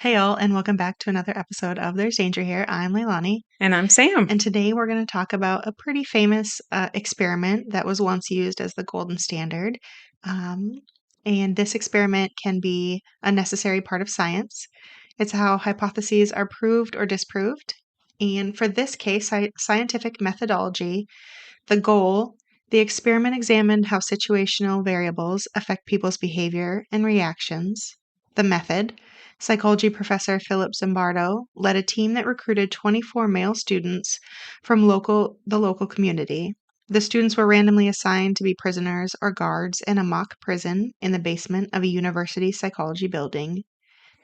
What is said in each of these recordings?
Hey all, and welcome back to another episode of There's Danger Here. I'm Leilani, And I'm Sam. and today we're going to talk about a pretty famous experiment that was once used as the golden standard. Um, and this experiment can be a necessary part of science. It's how hypotheses are proved or disproved. And for this case, scientific methodology, the goal, the experiment examined how situational variables affect people's behavior and reactions. The method, psychology professor Philip Zimbardo led a team that recruited 24 male students from the local community. The students were randomly assigned to be prisoners or guards in a mock prison in the basement of a university psychology building.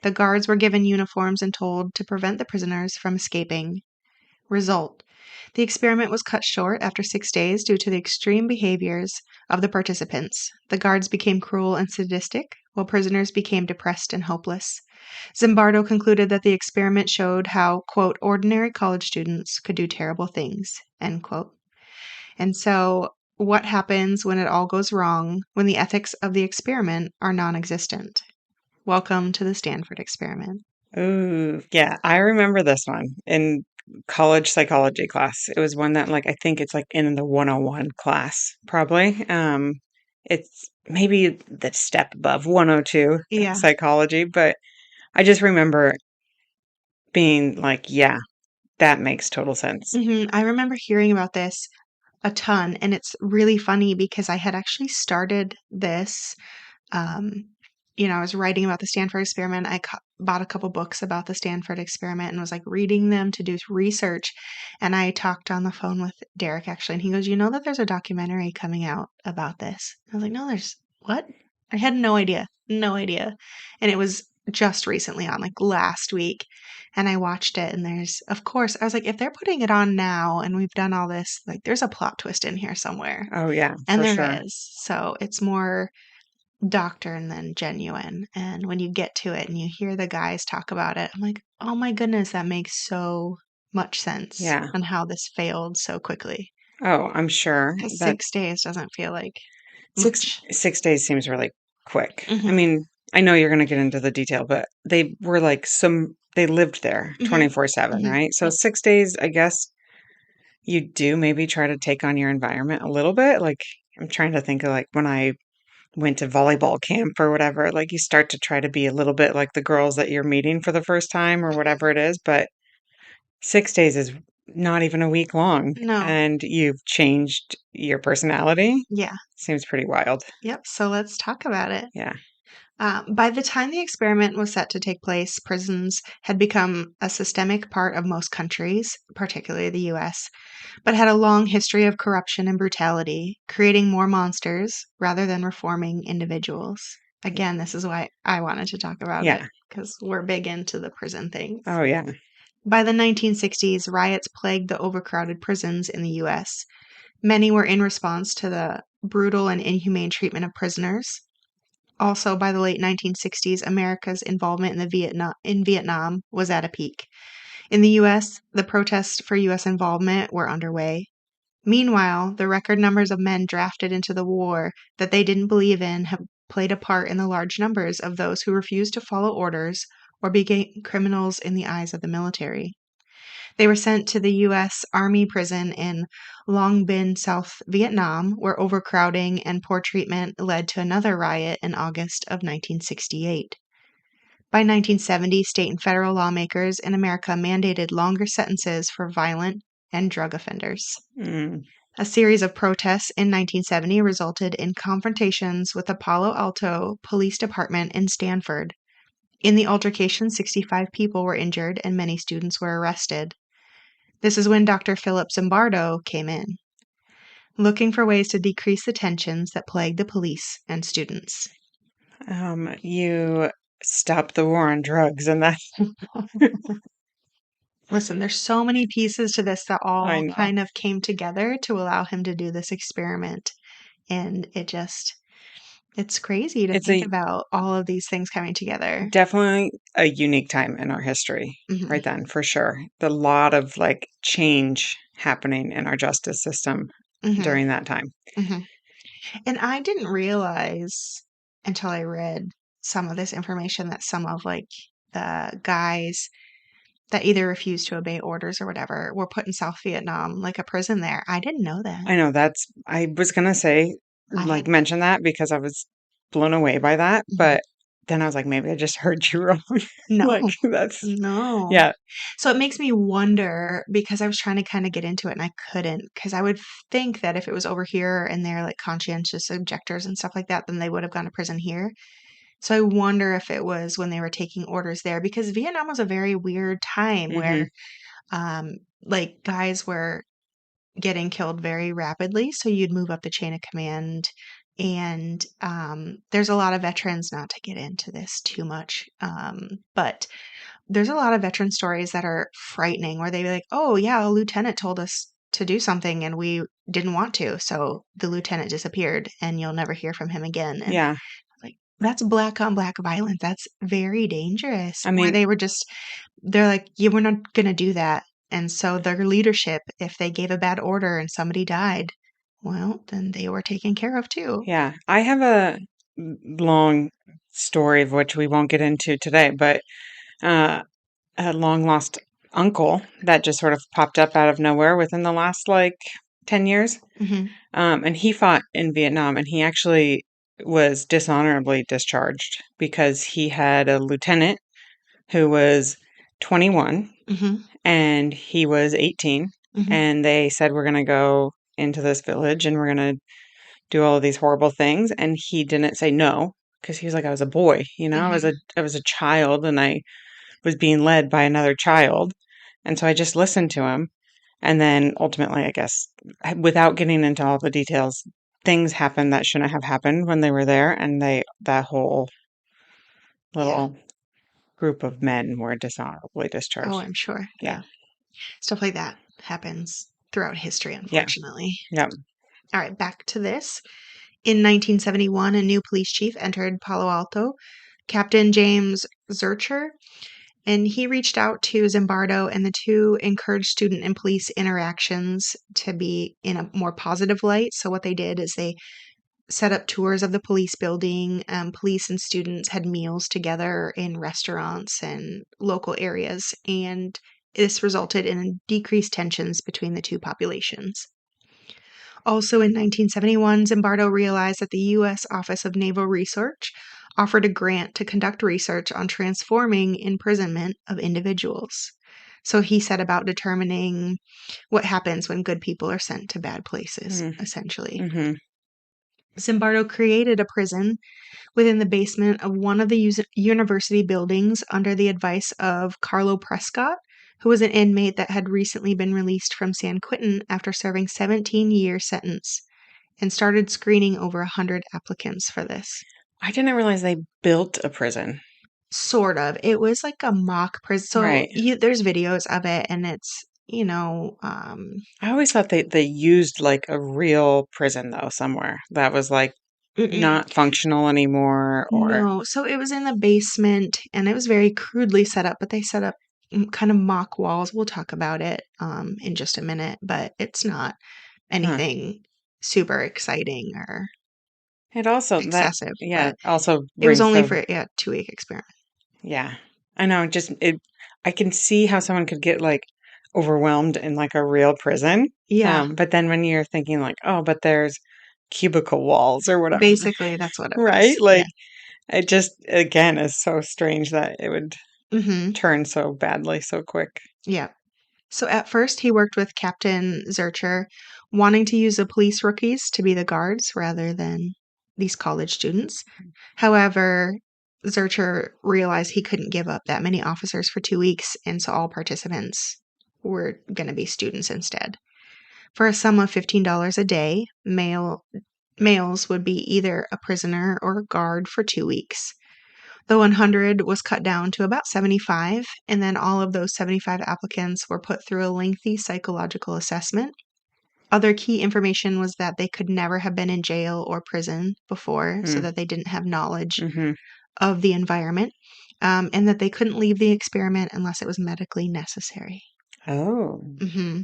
The guards were given uniforms and told to prevent the prisoners from escaping. Result: the experiment was cut short after 6 days due to the extreme behaviors of the participants. The guards became cruel and sadistic, while prisoners became depressed and hopeless. Zimbardo concluded that the experiment showed how, quote, ordinary college students could do terrible things, end quote. And so, what happens when it all goes wrong, when the ethics of the experiment are non existent? Welcome to the Stanford Experiment. Ooh, yeah, I remember this one in college psychology class. It was one that I think it's in the 101 class, probably. It's maybe the step above 102 Yeah. psychology, but I just remember being like, yeah, that makes total sense. I remember hearing about this a ton, and it's really funny because I had actually started this, um, I was writing about the Stanford Experiment. Bought a couple books about the Stanford Experiment and was, reading them to do research, and I talked on the phone with Derek, actually, and he goes, "You know that there's a documentary coming out about this?" I was like, "No, there's what?" I had no idea, no idea, and it was just recently on, last week, and I watched it, and of course, I was like, if they're putting it on now and we've done all this, there's a plot twist in here somewhere. Oh, yeah, And for there sure. is. So it's more doctrine than genuine. And when you get to it and you hear the guys talk about it, I'm like, oh my goodness, that makes so much sense Yeah. on how this failed so quickly. Oh, I'm sure Because that 6 days doesn't feel like six much. 6 days seems really quick. I Hmm. mean, I know you're going to get into the detail, but they were they lived there Hmm. 24/7, Hmm. right? So Yep. 6 days, I guess you do maybe try to take on your environment a little bit. I'm trying to think of when I went to volleyball camp or whatever, you start to try to be a little bit like the girls that you're meeting for the first time or Hmm. whatever it is, but 6 days is not even a week long No. and you've changed your personality. Yeah. Seems pretty wild. Yep. So let's talk about it. Yeah. By the time the experiment was set to take place, prisons had become a systemic part of most countries, particularly the US, but had a long history of corruption and brutality, creating more monsters rather than reforming individuals. Again, this is why I wanted to talk about it, Yeah. because we're big into the prison things. Oh, yeah. By the 1960s, riots plagued the overcrowded prisons in the US. Many were in response to the brutal and inhumane treatment of prisoners. Also, by the late 1960s, America's involvement in Vietnam was at a peak. In the US, the protests for US involvement were underway. Meanwhile, the record numbers of men drafted into the war that they didn't believe in have played a part in the large numbers of those who refused to follow orders or became criminals in the eyes of the military. They were sent to the U.S. Army prison in Long Binh, South Vietnam, where overcrowding and poor treatment led to another riot in August of 1968. By 1970, state and federal lawmakers in America mandated longer sentences for violent and drug offenders. Mm. A series of protests in 1970 resulted in confrontations with the Palo Alto Police Department in Stanford. In the altercation, 65 people were injured and many students were arrested. This is when Dr. Philip Zimbardo came in, looking for ways to decrease the tensions that plague the police and students. You stopped the war on drugs and that Listen, there's so many pieces to this that I all know. kind of came together to allow him to do this experiment. And it's crazy to It's think a about all of these things coming together. definitely a unique time in our history right Hmm. then, for sure. A lot of change happening in our justice system Hmm. during that time. Hmm. And I didn't realize until I read some of this information that some of the guys that either refused to obey orders or whatever were put in South Vietnam, like a prison there. I didn't know that. I know I was gonna say, I like, had mention that because I was blown away by that, mhm. but then I was like, maybe I just heard you wrong. Like, No, that's, no. yeah, So it makes me wonder because I was trying to kind of get into it and I couldn't because I would think that if it was over here and they're like conscientious objectors and stuff like that, then they would have gone to prison here. So I wonder if it was when they were taking orders there because Vietnam was a very weird time hmm where like guys were getting killed very rapidly. So you'd move up the chain of command. And there's a lot of veterans, not to get into this too much, but there's a lot of veteran stories that are frightening where they be like, oh, yeah, a lieutenant told us to do something and we didn't want to. So the lieutenant disappeared and you'll never hear from him again. And yeah. like, that's black on black violence. That's very dangerous. I Where mean, they were just, they're like, yeah, we're not going to do that. And so their leadership, if they gave a bad order and somebody died, well, then they were taken care of too. yeah, I have a long story of which we won't get into today, but uh, a long lost uncle that just sort of popped up out of nowhere within the last like 10 years. Hmm. And he fought in Vietnam and he actually was dishonorably discharged because he had a lieutenant who was 21 Hmm. and he was 18. Hmm. And they said, we're going to go into this village and we're going to do all of these horrible things. And he didn't say no because he was like, I was a boy, Hmm. I was a child and I was being led by another child. And so I just listened to him. And then ultimately, I guess, without getting into all the details, things happened that shouldn't have happened when they were there. And that whole Yeah. little group of men were dishonorably Oh, discharged. I'm sure. Yeah. Yeah. Stuff like that happens throughout history, Yeah. unfortunately. Yeah. All right, back to this. In 1971, a new police chief entered Palo Alto, Captain James Zurcher, and he reached out to Zimbardo, and the two encouraged student and police interactions to be in a more positive light. So, what they did is they set up tours of the police building. Police and students had meals together in restaurants and local areas, and this resulted in decreased tensions between the two populations. Also in 1971, Zimbardo realized that the U.S. Office of Naval Research offered a grant to conduct research on transforming imprisonment of individuals. So he set about determining what happens when good people are sent to bad places, essentially. Mm-hmm. Zimbardo created a prison within the basement of one of the university buildings under the advice of Carlo Prescott, who was an inmate that had recently been released from San Quentin after serving 17-year sentence, and started screening over 100 applicants for this. I didn't realize they built a prison. Sort of. It was like a mock prison. So Right. there's videos of it, and it's, I always thought they used like a real prison though somewhere that was like mm-mm. not functional anymore or No. So it was in the basement, and it was very crudely set up, but they set up kind of mock walls. We'll talk about it in just a minute, but it's not huh. anything super exciting or It also that excessive, yeah, but also it was brings only the for a 2-week experiment. yeah. I know, just it I can see how someone could get like overwhelmed in like a real prison. Yeah, But then when you're thinking like, oh, but there's cubicle walls or whatever, basically that's what it right? was. Yeah. Like it just again is so strange that it would Hmm. turn so badly so quick. Yeah. So at first, he worked with Captain Zurcher, wanting to use the police rookies to be the guards rather than these college students. However, Zurcher realized he couldn't give up that many officers for 2 weeks, and so all participants were going to be students instead. For a sum of $15 a day, males would be either a prisoner or a guard for 2 weeks. The 100 was cut down to about 75, and then all of those 75 applicants were put through a lengthy psychological assessment. Other key information was that they could never have been in jail or prison before, so Hmm. that they didn't have knowledge Mm-hmm. of the environment, and that they couldn't leave the experiment unless it was medically necessary. Oh, Hmm.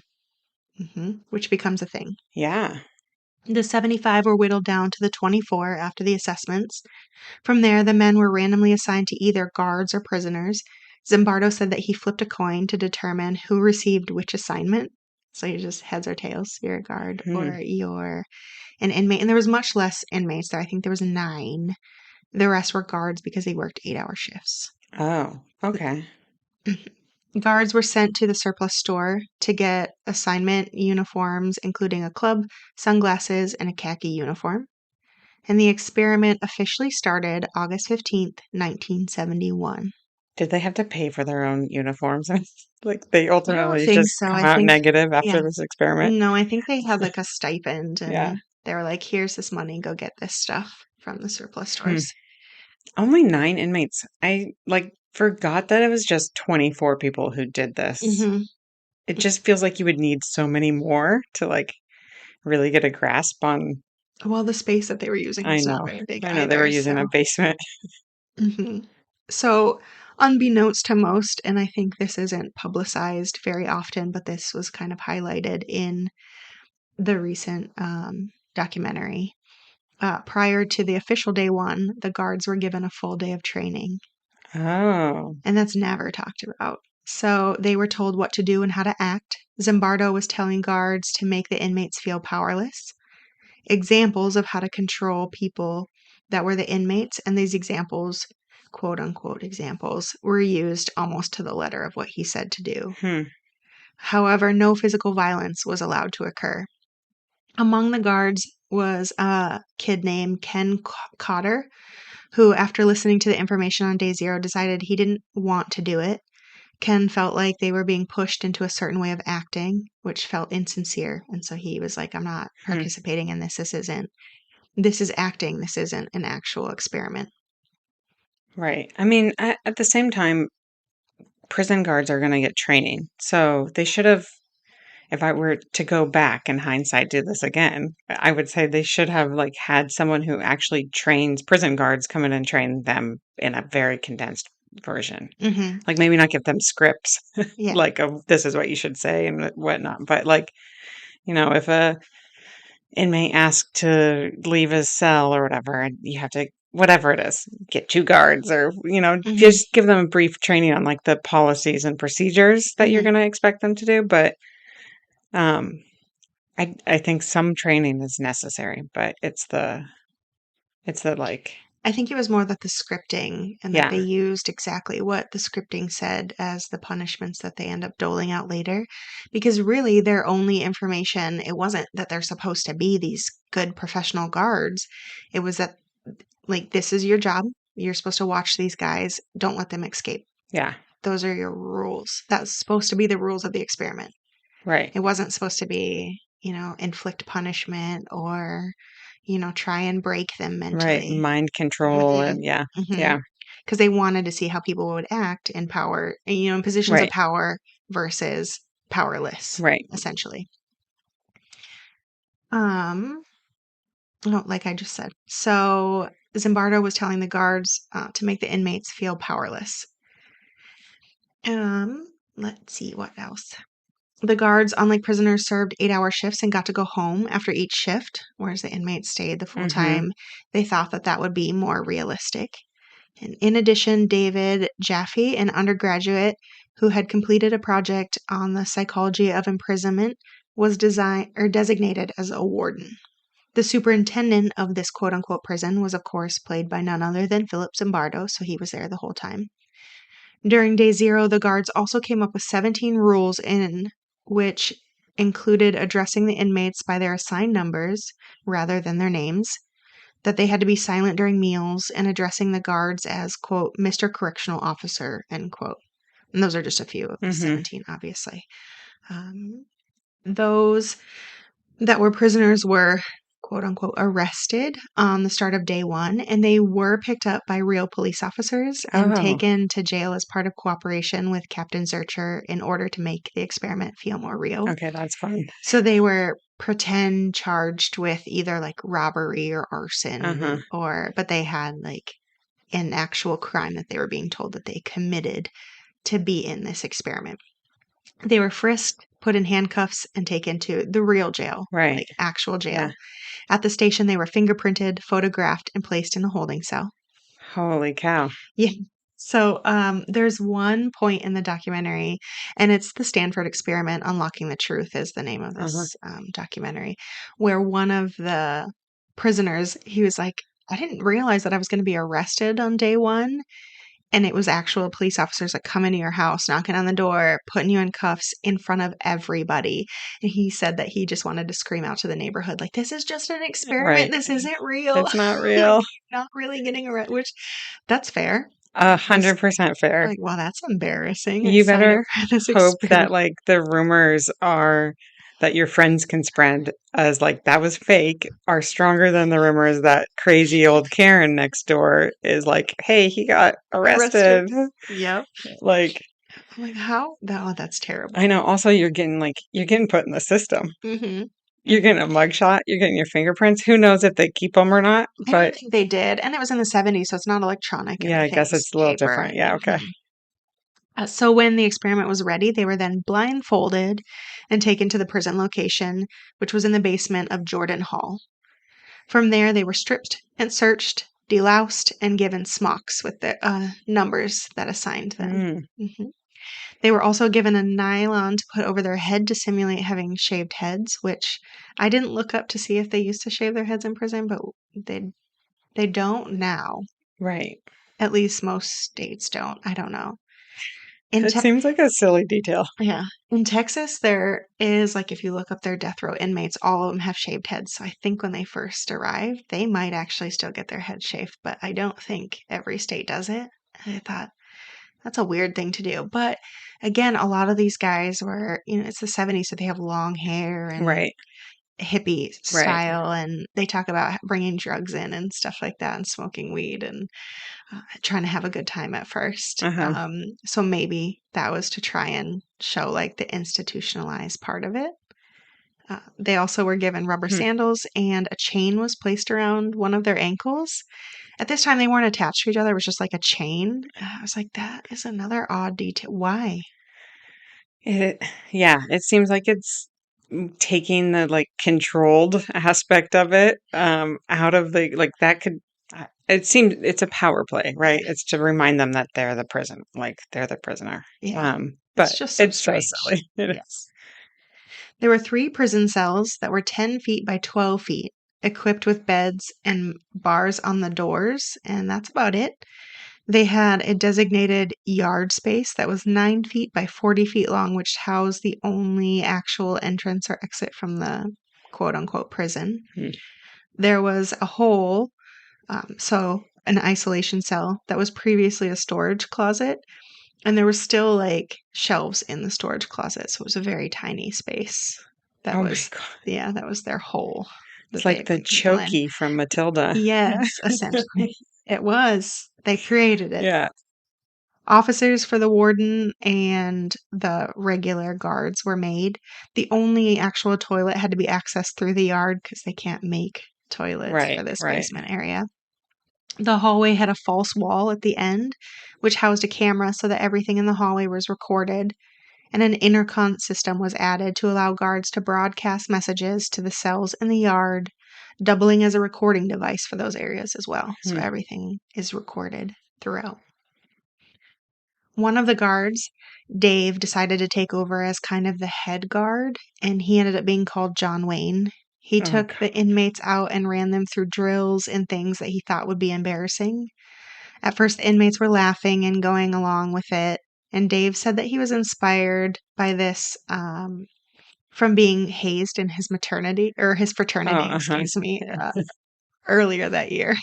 Hmm. Which becomes a thing. yeah. The 75 were whittled down to the 24 after the assessments. From there, the men were randomly assigned to either guards or prisoners. Zimbardo said that he flipped a coin to determine who received which assignment. So you just heads or tails, you're a guard Hmm. or you're an inmate. And there was much less inmates there. I think there was 9. The rest were guards because they worked 8-hour shifts. Oh, okay. Guards were sent to the surplus store to get assignment uniforms, including a club, sunglasses, and a khaki uniform. And the experiment officially started August 15th, 1971. Did they have to pay for their own uniforms? Like they I don't ultimately think just so. come I out think, negative yeah. after this experiment? No, I think they had like a stipend Yeah. and they were like, here's this money, go get this stuff from the surplus Hmm. stores. Only 9 inmates. I like forgot that it was just 24 people who did this. hmm It just feels like you would need so many more to like really get a grasp on. Well, the space that they were using I was not know. very big I know they were either. using a So, basement. hmm so unbeknownst to most, and I think this isn't publicized very often, but this was kind of highlighted in the recent documentary. Prior to the official day 1, the guards were given a full day of training, Oh. and that's never talked about. So they were told what to do and how to act. Zimbardo was telling guards to make the inmates feel powerless. Examples of how to control people that were the inmates, and these examples, quote unquote examples, were used almost to the letter of what he said to do. Hmm. However, no physical violence was allowed to occur. Among the guards was a kid named Ken Cotter, who, after listening to the information on day 0, decided he didn't want to do it. Ken felt like they were being pushed into a certain way of acting, which felt insincere. And so he was like, I'm not Hmm. participating in this. This is acting. This isn't an actual experiment. Right. I mean, at the same time, prison guards are going to get training. So they should have, if I were to go back in hindsight, do this again, I would say they should have like had someone who actually trains prison guards come in and train them in a very condensed version. hmm Like maybe not give them scripts Yeah. like of this is what you should say and whatnot. But like, if a inmate asked to leave his cell or whatever, and you have to whatever it is, get 2 guards or, hmm just give them a brief training on like the policies and procedures that you're hmm gonna expect them to do. But um I think some training is necessary, but it's the like I think it was more that the scripting and that they yeah, used exactly what the scripting said as the punishments that they end up doling out later. Because really, their only information, it wasn't that they're supposed to be these good professional guards. It was that, like, this is your job. You're supposed to watch these guys. Don't let them escape. yeah, Those are your rules. That's supposed to be the rules of the experiment. right, It wasn't supposed to be, inflict punishment or, try and break them right. mentally. Mind control Mm-mm. and yeah, Mhm. yeah, Because they wanted to see how people would act in power, in positions of right, power versus powerless, right. essentially. Um, oh, like I just said. So Zimbardo was telling the guards to make the inmates feel powerless. Let's see what else. The guards, unlike prisoners, served 8-hour shifts and got to go home after each shift, whereas the inmates stayed the full Mhm. time. They thought that that would be more realistic. And in addition, David Jaffe, an undergraduate who had completed a project on the psychology of imprisonment, was designated as a warden. The superintendent of this quote unquote prison was, of course, played by none other than Philip Zimbardo, so he was there the whole time. During day 0, the guards also came up with 17 rules in which included addressing the inmates by their assigned numbers rather than their names, that they had to be silent during meals, and addressing the guards as, quote, Mr. Correctional Officer, end quote. And those are just a few of the Mhm. 17, obviously. Those that were prisoners were, quote unquote, arrested on the start of day 1, and they were picked up by real police officers and Oh, taken to jail as part of cooperation with Captain Zurcher in order to make the experiment feel more real. okay, that's fun. So they were pretend charged with either like robbery or Uh-huh. arson, but they had like an actual crime that they were being told that they committed to be in this experiment. They were frisked put in handcuffs, and taken to the real jail, Right. like actual Yeah. jail. At the station, they were fingerprinted, photographed, and placed in a holding cell. Holy cow. Yeah. So there's one point in the documentary, and it's the Stanford Experiment. Unlocking the Truth is the name of Uh-huh. this documentary, where one of the prisoners, he was like, I didn't realize that I was going to be arrested on day one. And it was actual police officers that come into your house, knocking on the door, putting you in cuffs in front of everybody. And he said that he just wanted to scream out to the neighborhood, like, this is just an experiment. Right. This isn't real. It's not Like, real. not really getting arrested, which that's fair. This, 100% fair. like, well, that's embarrassing. I You signed up better for this hope that experiment. like the rumors are that your friends can spread as like that was fake are stronger than the rumors that crazy old Karen next door is like, hey, he got Arrested. arrested. Yep. Like, I'm like, how? Oh, that's I terrible. know. Also, you're getting put in the system. Mm-hmm. You're getting a mugshot. You're getting your fingerprints. Who knows if they keep them or not? I don't But think they did. And it was in the 70s, so it's not electronic. yeah, I guess Everything's it's a little paper. different. Yeah. Okay. Mhm. So when the experiment was ready, they were then blindfolded and taken to the prison location, which was in the basement of Jordan Hall. From there, they were stripped and searched, deloused, and given smocks with the numbers that assigned them. Mm, Mhm. They were also given a nylon to put over their head to simulate having shaved heads, which I didn't look up to see if they used to shave their heads in prison, but they don't now. right. At least most states don't. I don't know. In It Te- seems like a silly detail. yeah, in Texas, there is like if you look up their death row inmates, all of them have shaved heads. So I think when they first arrived, they might actually still get their head shaved, but I don't think every state does it. And I thought that's a weird thing to do. But again, a lot of these guys were, it's the 70s, so they have long hair and Right. hippie Right. style, and they talk about bringing drugs in and stuff like that and smoking weed and trying to have a good time at first. Uh-huh. So maybe that was to try and show like the institutionalized part of it. They also were given rubber Hmm. sandals, and a chain was placed around one of their ankles. At this time, they weren't attached to each other. It was just like a chain. I was like, that is another odd detail. Why? It, yeah, it seems like it's taking the like controlled aspect of it out of the like that could it seems it's a power play, right? It's to remind them that they're the prison, like they're the prisoner. Yeah, it's But just so it's so strange. silly. It Yeah. is. There were 3 prison cells that were 10 feet by 12 feet, equipped with beds and bars on the doors, and that's about it. They had a designated yard space that was 9 feet by 40 feet long, which housed the only actual entrance or exit from the quote unquote prison. Hmm. There was a hole, so an isolation cell that was previously a storage closet, and there were still like shelves in the storage closet, so it was a very tiny space. That Oh my was, God. yeah, that was their hole It's that they like had the put people in. Chokey from Matilda. Yes, essentially. It was. They created it. Yeah. Officers for the warden and the regular guards were made. The only actual toilet had to be accessed through the yard because they can't make toilets for Right. this Right. basement area. The hallway had a false wall at the end, which housed a camera so that everything in the hallway was recorded, and an intercom system was added to allow guards to broadcast messages to the cells in the yard, doubling as a recording device for those areas as well. So Hmm. everything is recorded throughout. One of the guards, Dave, decided to take over as kind of the head guard, and he ended up being called John Wayne. He Oh took the inmates out and ran them through drills and things that he thought would be embarrassing. At first, the inmates were laughing and going along with it, and Dave said that he was inspired by this from being hazed in his maternity or his Oh, fraternity, uh-huh. excuse me, Yeah. earlier that year.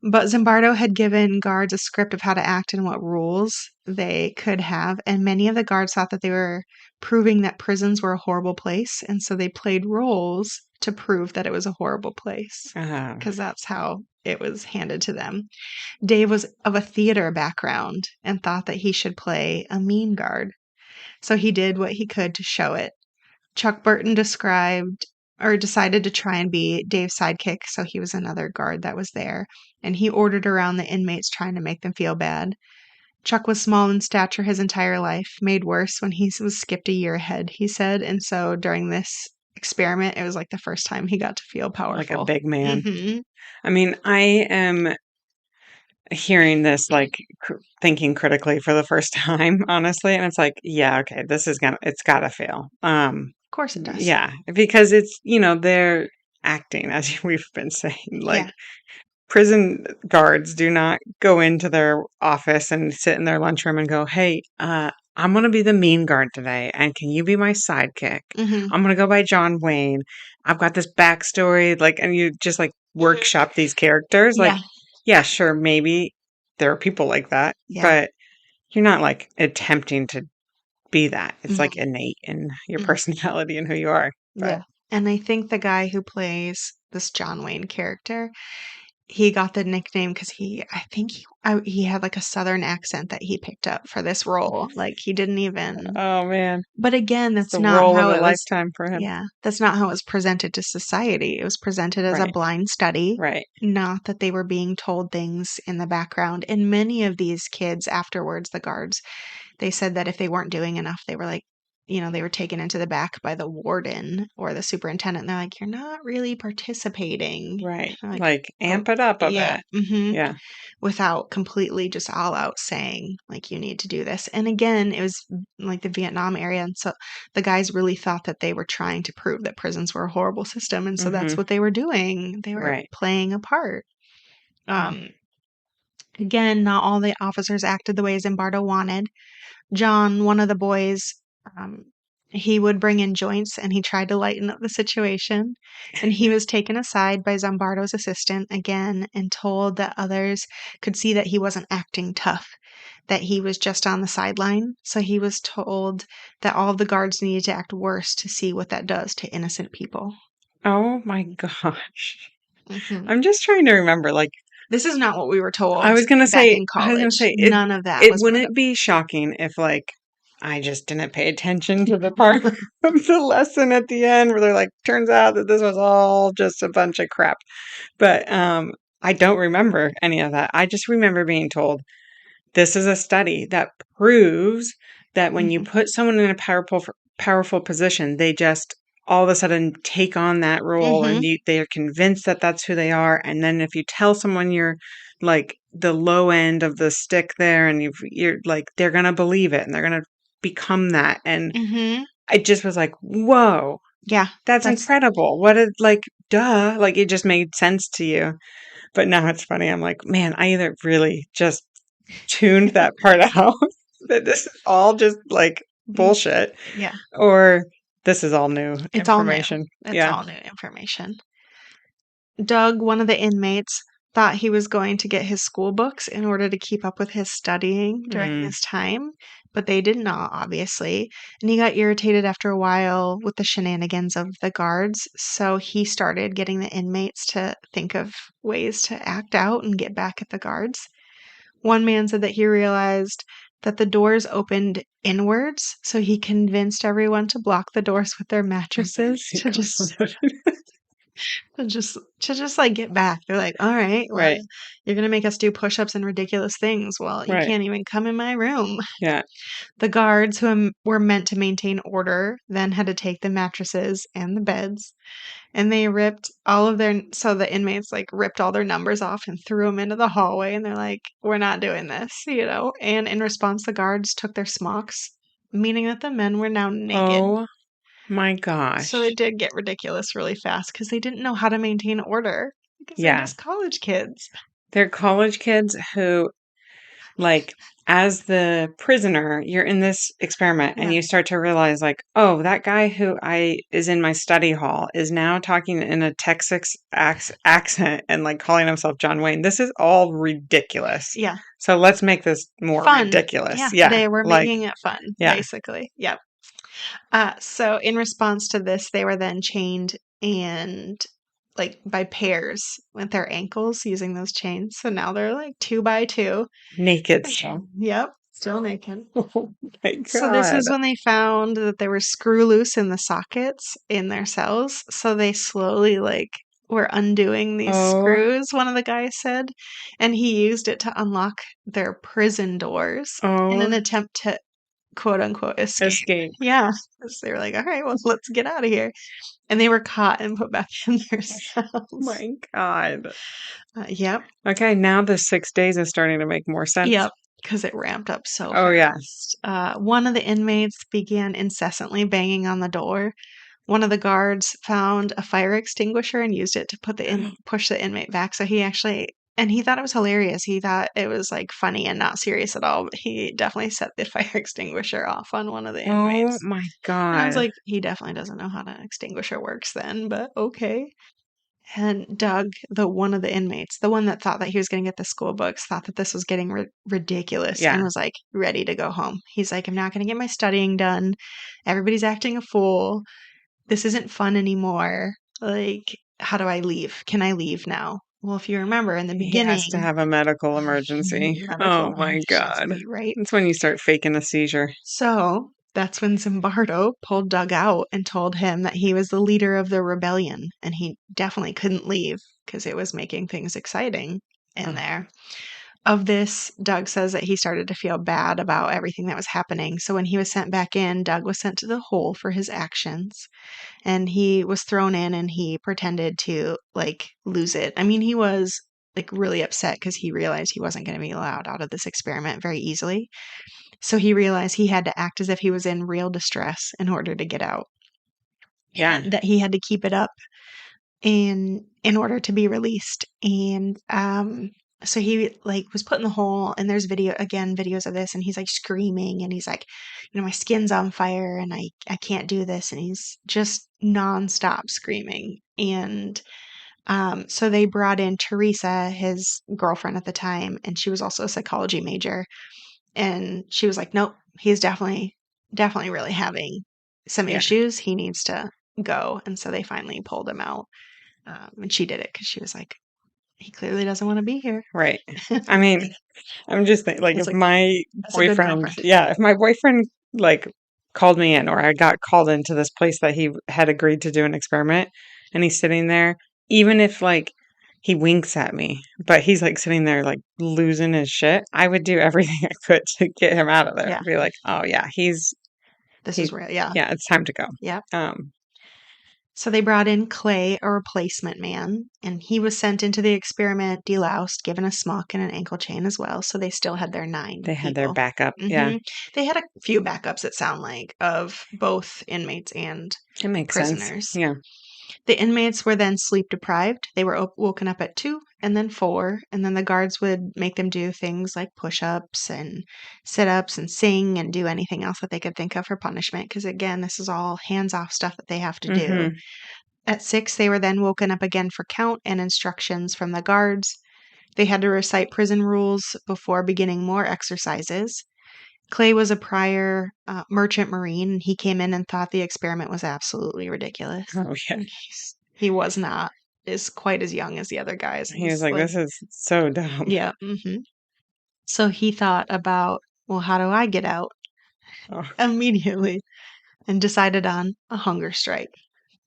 But Zimbardo had given guards a script of how to act and what rules they could have, and many of the guards thought that they were proving that prisons were a horrible place, and so they played roles to prove that it was a horrible place, Uh, because that's how it was handed to them. Dave was of a theater background and thought that he should play a mean guard, so he did what he could to show it. Chuck Burton described or decided to try and be Dave's sidekick, so he was another guard that was there, and he ordered around the inmates trying to make them feel bad. Chuck was small in stature his entire life, made worse when he was skipped a year ahead, he said. And so during this experiment, it was like the first time he got to feel Like a powerful. big man. Hmm. I mean, I am hearing this, like, thinking critically for the first time, honestly, and it's like, yeah, okay, it's gotta fail. Of course it does. Yeah, because it's, they're acting, as we've been saying, Yeah. like, prison guards do not go into their office and sit in their lunchroom and go, "Hey, I'm gonna be the mean guard today, and can you be my sidekick? Hmm. I'm gonna go by John Wayne. I've got this backstory," like, and you just, like, workshop these characters, like, Yeah. yeah, sure, maybe there are people like that, Yeah. but you're not, like, attempting to be that. It's, like, Hmm. innate in your Hmm. personality and who you are, but Yeah. And I think the guy who plays this John Wayne character, he got the nickname because he had like a southern accent that he picked up for this role. Like he didn't even. oh, man, But again, it's that's the not role of how a it was. lifetime for him. Yeah, that's not how it was presented to society. It was presented as a Right, blind study, right, not that they were being told things in the background. And many of these kids afterwards, the guards, they said that if they weren't doing enough, they were like, they were taken into the back by the warden or the superintendent. And they're like, "You're not really participating." right, And like, like, oh, amp it up a yeah. bit. Hmm. Yeah, Without completely just all out saying, like, you need to do this. And again, it was like the Vietnam area. And so the guys really thought that they were trying to prove that prisons were a horrible system. And so that's mhm, what they were doing. They were right. playing a part. Um, Again, not all the officers acted the way Zimbardo wanted. John, one of the boys, um, he would bring in joints and he tried to lighten up the situation. And he was taken aside by Zimbardo's assistant again and told that others could see that he wasn't acting tough, that he was just on the sideline. So he was told that all of the guards needed to act worse to see what that does to innocent people. Oh my gosh. Hmm. I'm just trying to remember, like, This is not what we were I told was gonna back say in I was gonna college. say None of that it was brought up. wouldn't be shocking if, like, I just didn't pay attention to the part of the lesson at the end where they're like, "Turns out that this was all just a bunch of crap." But, I don't remember any of that. I just remember being told, "This is a study that proves that when you Hmm. put someone in a powerful position, they just all of a sudden take on that role, Hmm. and they are convinced that that's who they are, and then if you tell someone you're, like, the low end of the stick there, and you're like, they're gonna believe it, and they're gonna become that," and Hmm. I just was like, "Whoa, Yeah, that's that's incredible. What a like, duh." Like, it just made sense to you. But now it's funny, I'm like, "Man, I either really just tuned that part out, that this is all just, like, mm, bullshit, yeah. or this is all new It's all new. information." It's Yeah. all new information. Doug, one of the inmates, thought he was going to get his school books in order to keep up with his studying during Mm. this time, but they did not, obviously. And he got irritated after a while with the shenanigans of the guards, so he started getting the inmates to think of ways to act out and get back at the guards. One man said that he realized that the doors opened inwards, so he convinced everyone to block the doors with their Oh mattresses my to just god. like get back. They're like, "All right, well, Right, you're gonna make us do push-ups and ridiculous things. Well, you right. can't even come in my room." Yeah. The guards who were meant to maintain order then had to take the mattresses and the beds, and they ripped all of their so the inmates like ripped all their numbers off and threw them into the hallway, and they're like, "We're not doing this." And in response, the guards took their smocks, meaning that the men were now naked. Oh my So it gosh. did get ridiculous really fast because they didn't know how to maintain order because they're Yeah. just college kids. They're college kids who, like, as the prisoner, you're in this experiment and Yeah. you start to realize, like, oh, that guy who I is in my study hall is now talking in a Texas accent and, like, calling himself John Wayne. This is all ridiculous. Yeah. So let's make this more Fun. ridiculous. Yeah. Yeah. They were Like, making it fun, yeah. basically. Yep. So in response to this, they were then chained and like by pairs with their ankles using those chains. So now they're like two by two. Naked stuff. Yep. Still naked. Oh my So this God. is when they found that there were screw loose in the sockets in their cells. So they slowly like were undoing these Oh, screws, one of the guys said, and he used it to unlock their prison doors in an oh, attempt to quote unquote escape. escape. Yeah. So they were like, all right, well, let's get out of here. And they were caught and put back in their cells. My God. Yep. Okay, now the 6 days is starting to make more sense. Yep. Because it ramped up so Oh, yeah. fast. One of the inmates began incessantly banging on the door. One of the guards found a fire extinguisher and used it to push the inmate back. So he actually, and he thought it was hilarious. He thought it was like funny and not serious at all. But he definitely set the fire extinguisher off on one of the Oh inmates. my And I was God. like, he definitely doesn't know how an extinguisher works then, but okay. And Doug, the one of the inmates, the one that thought that he was going to get the school books, thought that this was getting ridiculous and Yeah. was like ready to go home. He's like, I'm not going to get my studying done. Everybody's acting a fool. This isn't fun anymore. Like, how do I leave? Can I leave now? Well, if you remember in the He has to beginning, have a medical emergency. medical Oh my God. necessity, right? That's when you start faking a seizure. So that's when Zimbardo pulled Doug out and told him that he was the leader of the rebellion and he definitely couldn't leave because it was making things exciting in Oh, there. Of this, Doug says that he started to feel bad about everything that was happening. So when he was sent back in, Doug was sent to the hole for his actions and he was thrown in and he pretended to like lose it. I mean, he was like really upset because he realized he wasn't going to be allowed out of this experiment very easily. So he realized he had to act as if he was in real distress in order to get out, yeah. and that he had to keep it up in order to be released. And so he like was put in the hole, and there's videos of this, and he's like screaming, and he's like, my skin's on fire, and I can't do this, and he's just nonstop screaming. And so they brought in Teresa, his girlfriend at the time, and she was also a psychology major. And she was like, nope, he's definitely really having some Yeah. issues. He needs to go. And so they finally pulled him out. And she did it because she was like, he clearly doesn't want to be here. Right. I mean, I'm just thinking, like, It's if like, my that's a good boyfriend, girlfriend. yeah, if my boyfriend, like, called me in or I got called into this place that he had agreed to do an experiment and he's sitting there, even if, like, he winks at me, but he's, like, sitting there, like, losing his shit, I would do everything I could to get him out of there. Yeah. Be like, oh, yeah, This is he, real. Yeah. yeah, it's time to go. Yeah. Um, So they brought in Clay, a replacement man, and he was sent into the experiment, deloused, given a smock and an ankle chain as well. So they still had their 9 they had their people. backup. Yeah, hmm They had a few backups, it sound like, of both inmates and it makes sense. prisoners. Yeah. The inmates were then sleep deprived. They were woken up at 2 and then 4, and then the guards would make them do things like push ups and sit ups and sing and do anything else that they could think of for punishment. Because again, this is all hands off stuff that they have to do. Mm-hmm. At 6, they were then woken up again for count and instructions from the guards. They had to recite prison rules before beginning more exercises. Clay was a prior merchant marine, and he came in and thought the experiment was absolutely ridiculous. Oh, yeah. He was not is quite as young as the other guys. And He was like, like, this is so dumb. yeah. So he thought about, well, how do I get out Oh, immediately? And decided on a hunger strike.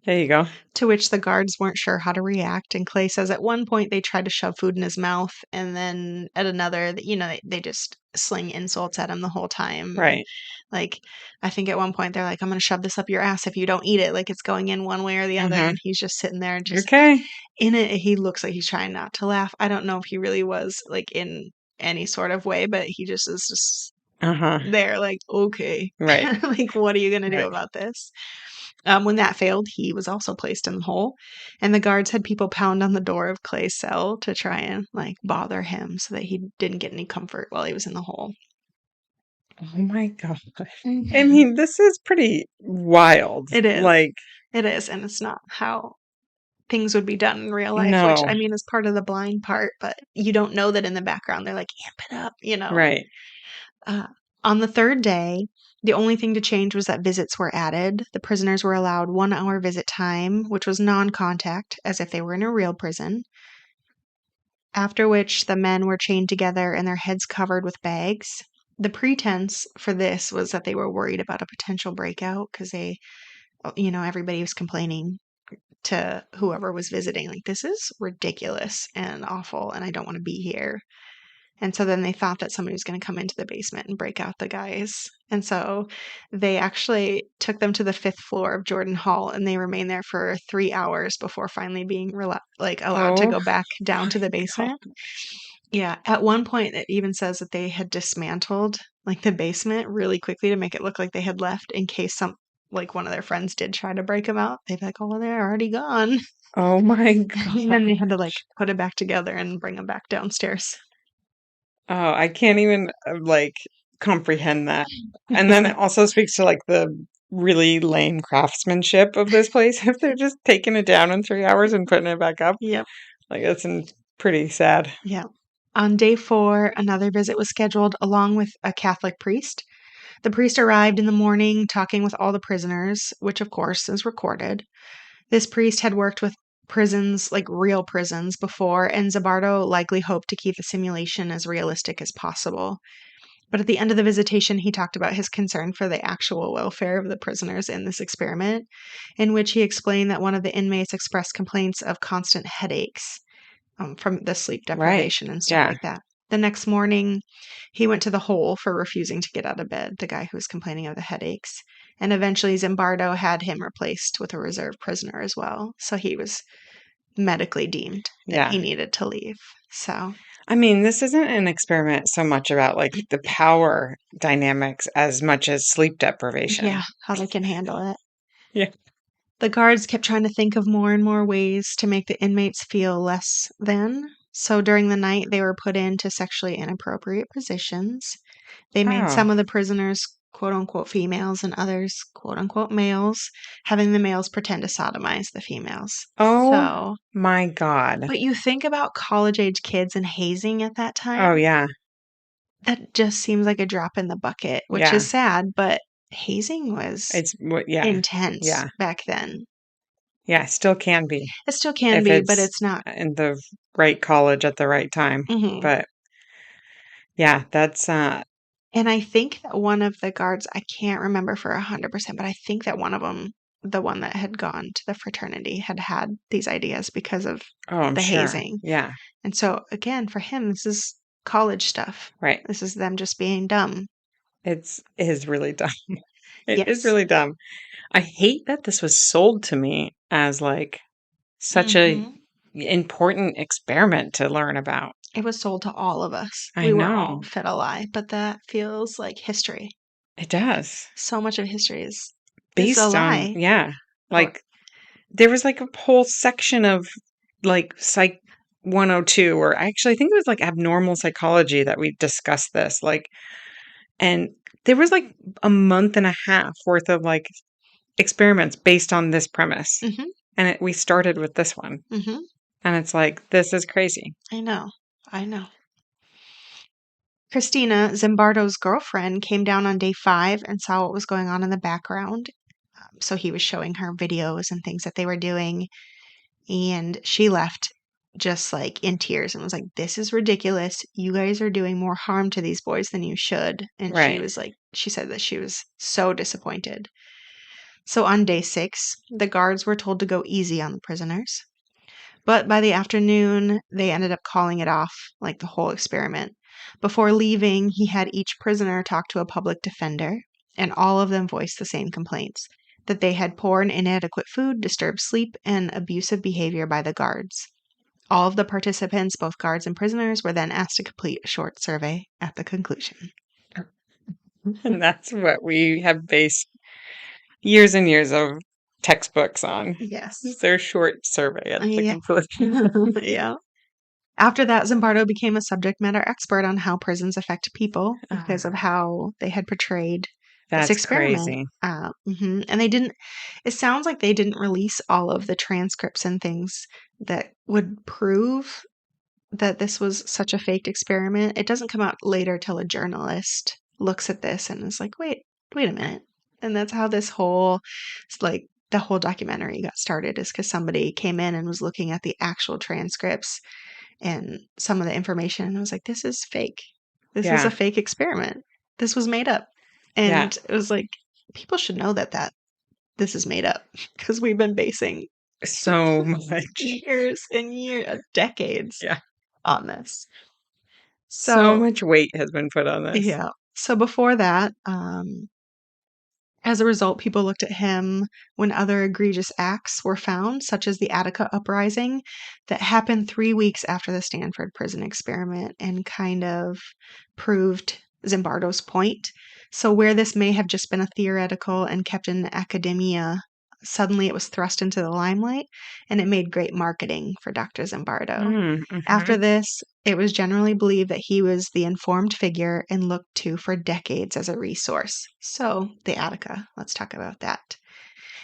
there you go. To which the guards weren't sure how to react. And Clay says at one point they tried to shove food in his mouth, and then at another, they just sling insults at him the whole time. And Right. like, I think at one point they're like, I'm going to shove this up your ass if you don't eat it. Like it's going in one way or the other. Mm-hmm. And he's just sitting there, just Okay. in it. He looks like he's trying not to laugh. I don't know if he really was like in any sort of way, but he just is just Uh-huh. there, like, okay, Right. like, what are you going to do Right. about this? When that failed, he was also placed in the hole, and the guards had people pound on the door of Clay's cell to try and like bother him so that he didn't get any comfort while he was in the hole. Oh my God. I Mhm. mean, this is pretty wild. It is. Like, It is, and it's not how things would be done in real life, which no. I mean is part of the blind part, but you don't know that in the background they're like, amp it up. Right. Uh, on the 3rd day, the only thing to change was that visits were added. The prisoners were allowed 1 hour visit time, which was non contact, as if they were in a real prison. After which, the men were chained together and their heads covered with bags. The pretense for this was that they were worried about a potential breakout because everybody was complaining to whoever was visiting, like, this is ridiculous and awful, and I don't want to be here. And so then they thought that somebody was going to come into the basement and break out the guys. And so they actually took them to the fifth floor of Jordan Hall, and they remained there for 3 hours before finally being allowed to Oh go back down my to the basement. gosh. Yeah, at one point it even says that they had dismantled like the basement really quickly to make it look like they had left in case one of their friends did try to break them out. They'd be like, "Oh, they're already gone." Oh my And then they God. had to put it back together and bring them back downstairs. Oh, I can't even comprehend that. And then it also speaks to like the really lame craftsmanship of this place if they're just taking it down in 3 hours and putting it back up. Yep. Like pretty sad. Yeah. On day 4, another visit was scheduled along with a Catholic priest. The priest arrived in the morning talking with all the prisoners, which of course is recorded. This priest had worked with prisons, like real prisons, before, and Zimbardo likely hoped to keep the simulation as realistic as possible. But at the end of the visitation, he talked about his concern for the actual welfare of the prisoners in this experiment, in which he explained that one of the inmates expressed complaints of constant headaches from the sleep Right. deprivation and stuff Yeah. like that. The next morning, he went to the hole for refusing to get out of bed, the guy who was complaining of the headaches. And eventually, Zimbardo had him replaced with a reserve prisoner as well. So he was medically deemed that Yeah. he needed to leave. So, I mean, this isn't an experiment so much about like the power dynamics as much as sleep deprivation. yeah, how they can handle it. Yeah. The guards kept trying to think of more and more ways to make the inmates feel less than. So during the night, they were put into sexually inappropriate positions. They made Oh. some of the prisoners quote unquote females and others quote unquote males, having the males pretend to sodomize the females. Oh So, my God. but you think about college age kids and hazing at that Oh time, yeah. that just seems like a drop in the bucket, which is Yeah. sad, but hazing was It's what yeah. intense Yeah. back then. Yeah, still can be It still can if be, but it's it's not. in the right college at the right time. Mhm. But yeah, that's And I think that one of the guards, I can't remember for 100%, but I think that one of them, the one that had gone to the fraternity, had had these ideas because of oh, I'm the sure. hazing. Yeah. And so, again, for him, this is college stuff. Right. This is them just being dumb. It is really dumb. It is Yes. really dumb. I hate that this was sold to me as like such a Hmm. important experiment to learn about. It was sold to all of us. I We were all know. fed a lie, but that feels like history. It does. So much of history is a Based on lie. yeah. Or Like there was like a whole section of like Psych 102 or actually I think it was like abnormal psychology that we discussed this like and there was like a month and a half worth of like experiments based on this premise. hmm And we started with this one. hmm And it's like this is crazy. I know. I know. Christina, Zimbardo's girlfriend, came down on day 5 and saw what was going on in the background. So he was showing her videos and things that they were doing. And she left just like in tears and was like, "This is ridiculous. You guys are doing more harm to these boys than you should." And she Right. was like, she said that she was so disappointed. So on day 6, the guards were told to go easy on the prisoners. But by the afternoon, they ended up calling it off, like the whole experiment. Before leaving, he had each prisoner talk to a public defender, and all of them voiced the same complaints that they had poor and inadequate food, disturbed sleep, and abusive behavior by the guards. All of the participants, both guards and prisoners, were then asked to complete a short survey at the conclusion. And that's what we have based years and years of textbooks on. Yes. Is their short survey at the Yeah. conclusion. Yeah. After that, Zimbardo became a subject matter expert on how prisons affect people because of Ah, how they had portrayed this that's experiment. crazy. And they didn't, it sounds like they didn't release all of the transcripts and things that would prove that this was such a faked experiment. It doesn't come out later till a journalist looks at this and is like, wait a minute. And that's how this whole, like, the whole documentary got started is because somebody came in and was looking at the actual transcripts and some of the information and I was like, this is fake. This is a Yeah. fake experiment. This was made up. Yeah. And it was like, people should know that this is made up because we've been basing So much. Years and years, decades Yeah. on this. So So, much weight has been put on this. yeah. So before that, as a result, people looked at him when other egregious acts were found, such as the Attica uprising that happened 3 weeks after the Stanford Prison Experiment and kind of proved Zimbardo's point. So, where this may have just been a theoretical and kept in academia, suddenly it was thrust into the limelight and it made great marketing for Dr. Zimbardo. Mm-hmm. After this, it was generally believed that he was the informed figure and looked to for decades as a resource. So, the Attica, let's talk about that.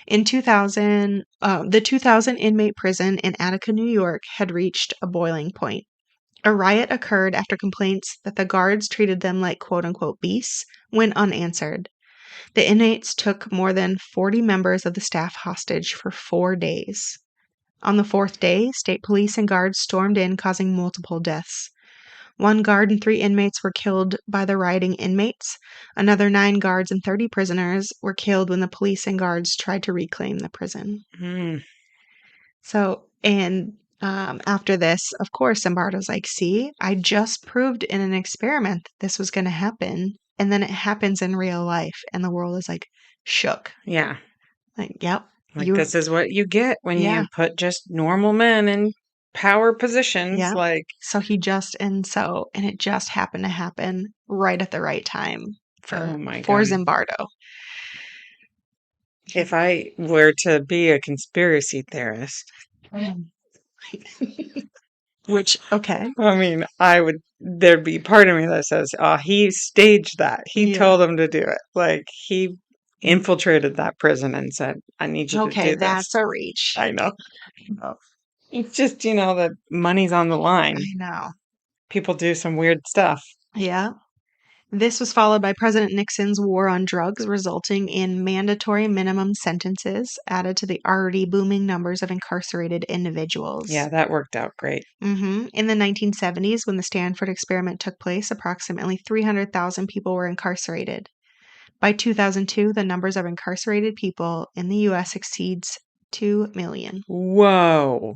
In 2000, the 2000 inmate prison in Attica, New York had reached a boiling point. A riot occurred after complaints that the guards treated them like quote unquote beasts when unanswered. The inmates took more than 40 members of the staff hostage for 4 days. On the fourth day, state police and guards stormed in, causing multiple deaths. One guard and 3 inmates were killed by the rioting inmates. Another 9 guards and 30 prisoners were killed when the police and guards tried to reclaim the prison. Mm. So, and after this, of course, Zimbardo's like, see, I just proved in an experiment that this was going to happen. And then it happens in real life. And the world is like shook. Yeah. Like, yep. Like, this is what you get when Yeah. you put just normal men in power positions. Yeah. Like, So and it just happened to happen right at the right time oh my for God. Zimbardo. If I were to be a conspiracy theorist, Which, okay. I mean, there'd be part of me that says, oh, he staged that. He Yeah. told them to do it. Like, he infiltrated that prison and said, I need you to Okay, do this. that's a reach. I know. It's just, the money's on the line. I know. People do some weird stuff. Yeah. This was followed by President Nixon's war on drugs, resulting in mandatory minimum sentences added to the already booming numbers of incarcerated individuals. Yeah, that worked out great. In the 1970s, when the Stanford Experiment took place, approximately 300,000 people were incarcerated. By 2002, the numbers of incarcerated people in the U.S. exceeds 2 million. Whoa.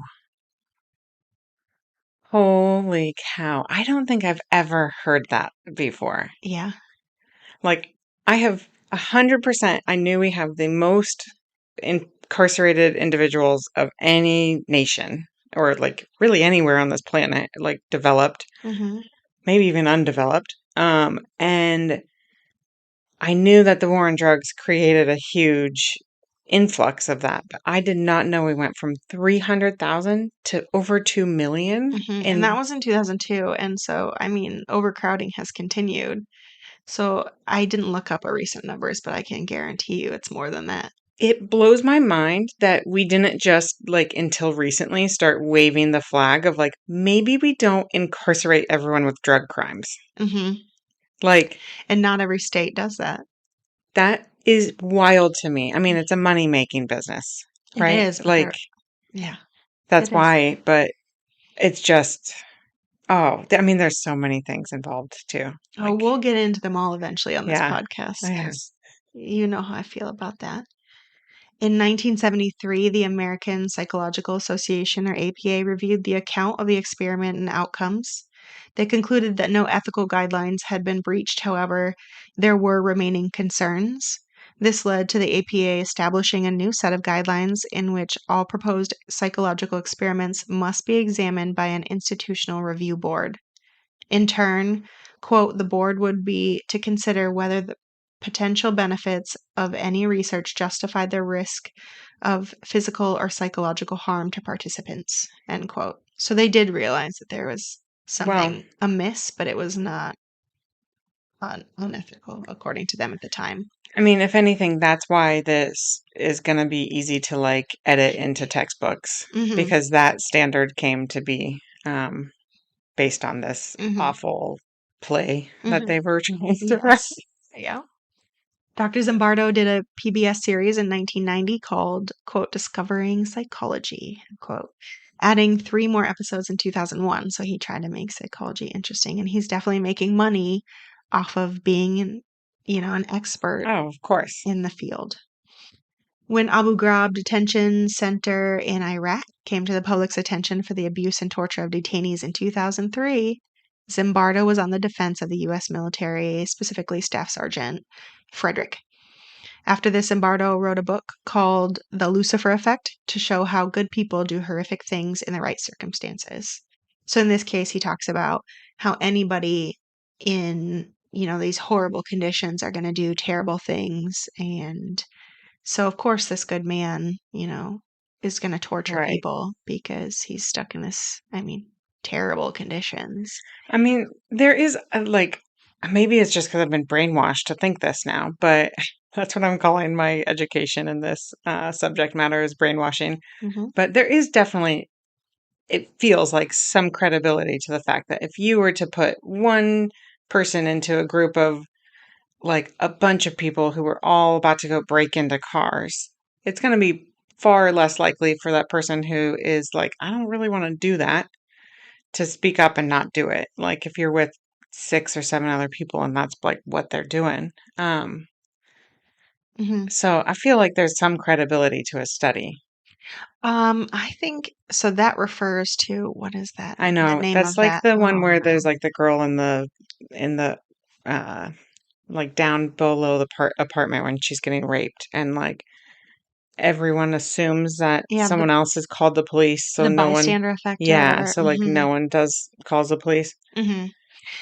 Holy cow. I don't think I've ever heard that before. Yeah. Like, I have 100%, I knew we have the most incarcerated individuals of any nation, or like really anywhere on this planet, like developed, maybe even undeveloped. And I knew that the war on drugs created a huge influx of that, but I did not know we went from 300,000 to over 2 million. And that was in 2002. And so, I mean, overcrowding has continued. So I didn't look up a recent numbers, but I can guarantee you it's more than that. It blows my mind that we didn't just, like, until recently start waving the flag of, like, maybe we don't incarcerate everyone with drug crimes. Like, And not every state does that. that is wild to me. I mean, it's a money-making business, It right? is, but Like, yeah, that's it is. why, but it's just, I mean, there's so many things involved too. Oh, Like, we'll get into them all eventually on this yeah. podcast Yeah. because you know how I feel about that. In 1973, the American Psychological Association, or APA, reviewed the account of the experiment and outcomes. They concluded that no ethical guidelines had been breached, however, there were remaining concerns. This led to the APA establishing a new set of guidelines in which all proposed psychological experiments must be examined by an institutional review board. In turn, quote, the board would be to consider whether the potential benefits of any research justified the risk of physical or psychological harm to participants, end quote. So they did realize that there was something amiss, but it was not unethical, according to them at the time. I mean, if anything, that's why this is going to be easy to, like, edit into textbooks, because that standard came to be based on this awful play that they were trying to write. Yeah. Dr. Zimbardo did a PBS series in 1990 called, quote, Discovering Psychology, quote, adding 3 more episodes in 2001. So he tried to make psychology interesting, and he's definitely making money off of being, an expert Oh, of course. in the field. When Abu Ghraib detention center in Iraq came to the public's attention for the abuse and torture of detainees in 2003, Zimbardo was on the defense of the U.S. military, specifically Staff Sergeant Frederick. After this, Zimbardo wrote a book called The Lucifer Effect to show how good people do horrific things in the right circumstances. So in this case, he talks about how anybody in, these horrible conditions are going to do terrible things. And so, of course, this good man, is going to torture Right. people because he's stuck in this, terrible conditions. I mean, there is maybe it's just because I've been brainwashed to think this now, but that's what I'm calling my education in this subject matter is brainwashing. Hmm. But there is definitely, it feels like some credibility to the fact that if you were to put one person into a group of like a bunch of people who were all about to go break into cars, it's going to be far less likely for that person who is like, I don't really want to do that to speak up and not do it. Like if you're with 6 or 7 other people and that's like what they're doing. Hmm. So I feel like there's some credibility to a study. I think so. That refers to what is that? I The know name that's of like that? the one Oh where no. there's like the girl in the uh like down below the apartment when she's getting raped and like everyone assumes that Yeah, someone else has called the police so the no one bystander effect or yeah whatever. so like no one does calls the police. Hmm.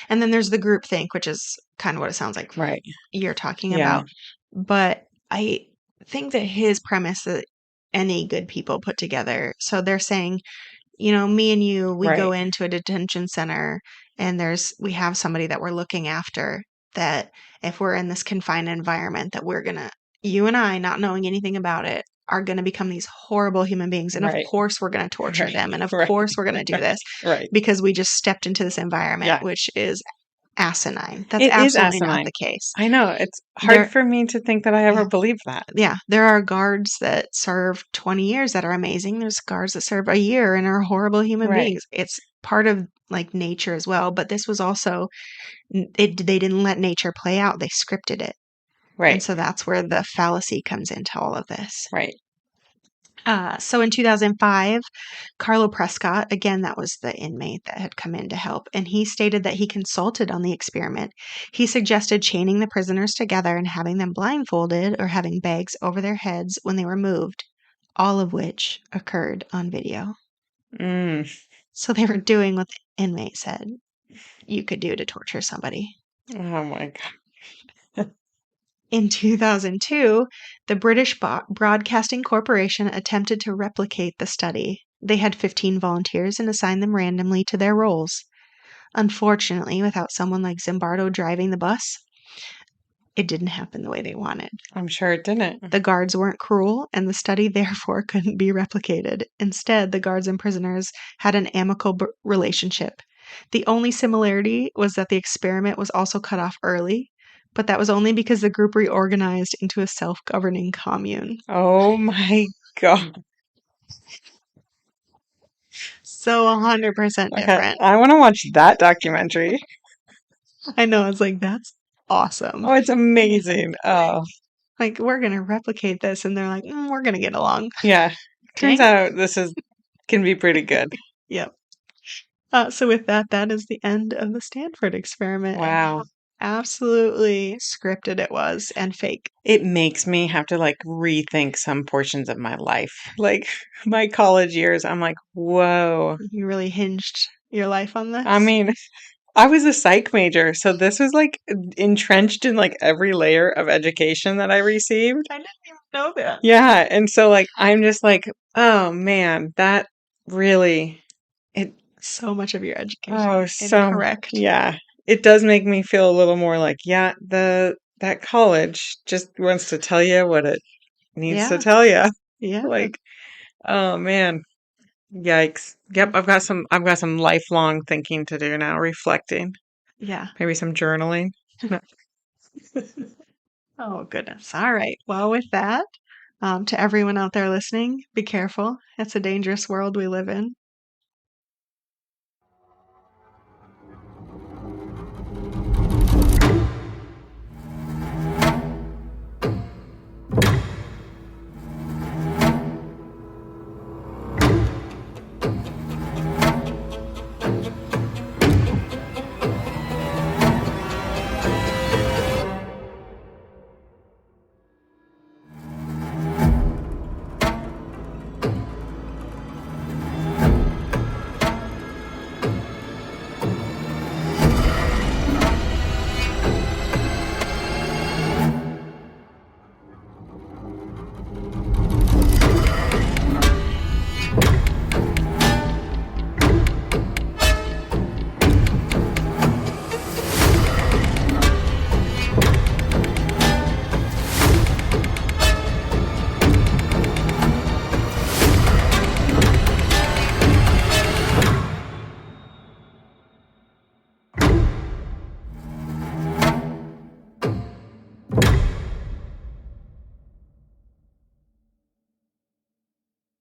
And then there's the group think, which is kind of what it sounds like Right. you're talking Yeah. about. But I think that his premise that any good people put together. So they're saying, me and you, we go Right. into a detention center and we have somebody that we're looking after that if we're in this confined environment that you and I, not knowing anything about it, are going to become these horrible human beings. And of Right. course, we're going to torture Right. them. And of Right. course, we're going to do Right. this Right. because we just stepped into this environment, Yeah. which is asinine. That's It is absolutely not asinine. the case. I know. It's hard There, for me to think that I ever yeah, believed that. yeah, there are guards that serve 20 years that are amazing. There's guards that serve a year and are horrible human Right. beings. It's part of like nature as well. But this was also, they didn't let nature play out. They scripted it. And Right. so that's where the fallacy comes into all of this. Right. So in 2005, Carlo Prescott, again, that was the inmate that had come in to help, and he stated that he consulted on the experiment. He suggested chaining the prisoners together and having them blindfolded or having bags over their heads when they were moved, all of which occurred on video. Mm. So they were doing what the inmate said you could do to torture somebody. Oh my God. In 2002, the British Broadcasting Corporation attempted to replicate the study. They had 15 volunteers and assigned them randomly to their roles. Unfortunately, without someone like Zimbardo driving the bus, it didn't happen the way they wanted. I'm sure it didn't. The guards weren't cruel, and the study therefore couldn't be replicated. Instead, the guards and prisoners had an amicable relationship. The only similarity was that the experiment was also cut off early, but that was only because the group reorganized into a self governing commune. Oh my God. So 100% Okay. different. I want to watch that documentary. I know, it's like, that's awesome. Oh, it's amazing. Oh, Like, we're going to replicate this, and they're like, we're going to get along. yeah. Turns Dang it. out can be pretty good. Yep. So with that, that is the end of the Stanford experiment and how Wow. absolutely scripted it was and fake. It makes me have to like rethink some portions of my life. Like my college years, I'm like, whoa. You really hinged your life on I this? mean, I was a psych major, so this was like entrenched in like every layer of education that I received. I didn't even know that. Yeah, and so like I'm just like, oh man, that really it So much of your education oh so incorrect. yeah. It does make me feel a little more like, yeah, the that college just wants to tell you what it needs to Yeah, tell you. yeah, Like, oh man, yikes. Yep, I've got some lifelong thinking to do now, reflecting, yeah. maybe some journaling. No. Oh, goodness. All right. Well, with that, to everyone out there listening, be careful. It's a dangerous world we live in.